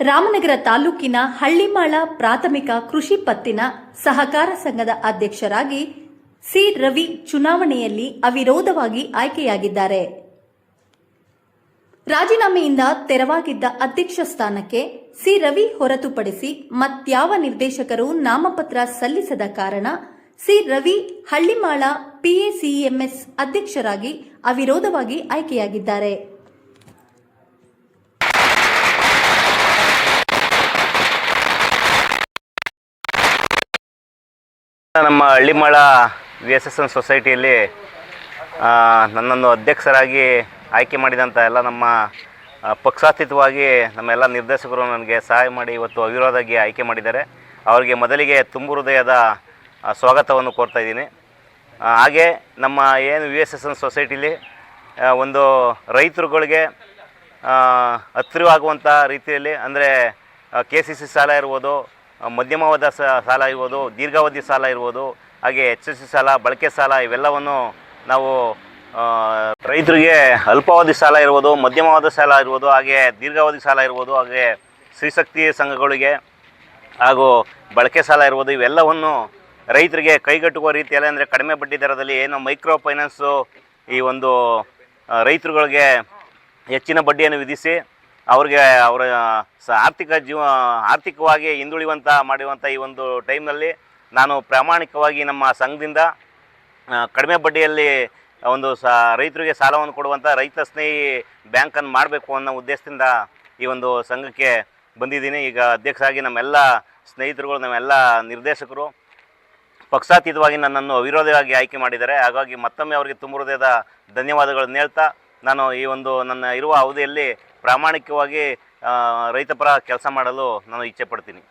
ರಾಮನಗರ ತಾಲೂಕಿನ ಹಳ್ಳಿಮಾಳ ಪ್ರಾಥಮಿಕ ಕೃಷಿ ಪತ್ತಿನ ಸಹಕಾರ ಸಂಘದ ಅಧ್ಯಕ್ಷರಾಗಿ ಸಿ. ರವಿ ಚುನಾವಣೆಯಲ್ಲಿ ಅವಿರೋಧವಾಗಿ ಆಯ್ಕೆಯಾಗಿದ್ದಾರೆ. ರಾಜೀನಾಮೆಯಿಂದ ತೆರವಾಗಿದ್ದ ಅಧ್ಯಕ್ಷ ಸ್ಥಾನಕ್ಕೆ ಸಿ. ರವಿ ಹೊರತುಪಡಿಸಿ ಮತ್ಯಾವ ನಿರ್ದೇಶಕರು ನಾಮಪತ್ರ ಸಲ್ಲಿಸದ ಕಾರಣ ಸಿ. ರವಿ ಹಳ್ಳಿಮಾಳ ಪಿಎಸಿಎಂಎಸ್ ಅಧ್ಯಕ್ಷರಾಗಿ ಅವಿರೋಧವಾಗಿ ಆಯ್ಕೆಯಾಗಿದ್ದಾರೆ. ನಮ್ಮ ಹಳ್ಳಿಮಾಳ VSSN ಸೊಸೈಟಿಯಲ್ಲಿ ನನ್ನನ್ನು ಅಧ್ಯಕ್ಷರಾಗಿ ಆಯ್ಕೆ ಮಾಡಿದಂಥ ಎಲ್ಲ ನಮ್ಮ ಪಕ್ಷಾತೀತವಾಗಿ ನಮ್ಮೆಲ್ಲ ನಿರ್ದೇಶಕರು ನನಗೆ ಸಹಾಯ ಮಾಡಿ ಇವತ್ತು ಅವಿರೋಧವಾಗಿ ಆಯ್ಕೆ ಮಾಡಿದ್ದಾರೆ. ಅವರಿಗೆ ಮೊದಲಿಗೆ ತುಂಬು ಹೃದಯದ ಸ್ವಾಗತವನ್ನು ಕೋರ್ತಾ ಇದ್ದೀನಿ. ಹಾಗೆ ನಮ್ಮ ಏನು VSSN ಸೊಸೈಟಿಲಿ ಒಂದು ರೈತರುಗಳಿಗೆ ಹತ್ತಿರವಾಗುವಂಥ ರೀತಿಯಲ್ಲಿ ಅಂದರೆ KCC ಸಾಲ ಇರ್ಬೋದು, ಮಧ್ಯಮಾವಧಿ ಸಾಲ ಇರ್ಬೋದು, ದೀರ್ಘಾವಧಿ ಸಾಲ ಇರ್ಬೋದು, ಹಾಗೆ HFC ಸಾಲ, ಬಳಕೆ ಸಾಲ ಇವೆಲ್ಲವನ್ನು ನಾವು ರೈತರಿಗೆ ಅಲ್ಪಾವಧಿ ಸಾಲ ಇರ್ಬೋದು, ಮಧ್ಯಮಾವಧಿ ಸಾಲ ಇರ್ಬೋದು, ಹಾಗೆ ದೀರ್ಘಾವಧಿ ಸಾಲ ಇರ್ಬೋದು, ಹಾಗೆ ಸ್ತ್ರೀಶಕ್ತಿ ಸಂಘಗಳಿಗೆ ಹಾಗೂ ಬಳಕೆ ಸಾಲ ಇರ್ಬೋದು, ಇವೆಲ್ಲವನ್ನು ರೈತರಿಗೆ ಕೈಗೆಟುಕುವ ರೀತಿಯಲ್ಲಿ ಅಂದರೆ ಕಡಿಮೆ ಬಡ್ಡಿ ದರದಲ್ಲಿ ಏನು ಮೈಕ್ರೋ ಫೈನಾನ್ಸು ಈ ಒಂದು ರೈತರುಗಳಿಗೆ ಹೆಚ್ಚಿನ ಬಡ್ಡಿಯನ್ನು ವಿಧಿಸಿ ಅವ್ರಿಗೆ ಅವರ ಆರ್ಥಿಕವಾಗಿ ಹಿಂದುಳಿಯುವಂಥ ಮಾಡಿರುವಂಥ ಈ ಒಂದು ಟೈಮ್ನಲ್ಲಿ ನಾನು ಪ್ರಾಮಾಣಿಕವಾಗಿ ನಮ್ಮ ಸಂಘದಿಂದ ಕಡಿಮೆ ಬಡ್ಡಿಯಲ್ಲಿ ಒಂದು ರೈತರಿಗೆ ಸಾಲವನ್ನು ಕೊಡುವಂಥ ರೈತ ಸ್ನೇಹಿ ಬ್ಯಾಂಕನ್ನು ಮಾಡಬೇಕು ಅನ್ನೋ ಉದ್ದೇಶದಿಂದ ಈ ಒಂದು ಸಂಘಕ್ಕೆ ಬಂದಿದ್ದೀನಿ. ಈಗ ಅಧ್ಯಕ್ಷರಾಗಿ ನಮ್ಮೆಲ್ಲ ಸ್ನೇಹಿತರುಗಳು, ನಮ್ಮೆಲ್ಲ ನಿರ್ದೇಶಕರು ಪಕ್ಷಾತೀತವಾಗಿ ನನ್ನನ್ನು ಅವಿರೋಧವಾಗಿ ಆಯ್ಕೆ ಮಾಡಿದ್ದಾರೆ. ಹಾಗಾಗಿ ಮತ್ತೊಮ್ಮೆ ಅವರಿಗೆ ತುಂಬ ಹೃದಯದ ಧನ್ಯವಾದಗಳನ್ನು ಹೇಳ್ತಾ ನಾನು ಈ ಒಂದು ನನ್ನ ಇರುವ ಅವಧಿಯಲ್ಲಿ ಪ್ರಾಮಾಣಿಕವಾಗಿ ರೈತಪರ ಕೆಲಸ ಮಾಡಲು ನಾನು ಇಚ್ಛೆ ಪಡ್ತೀನಿ.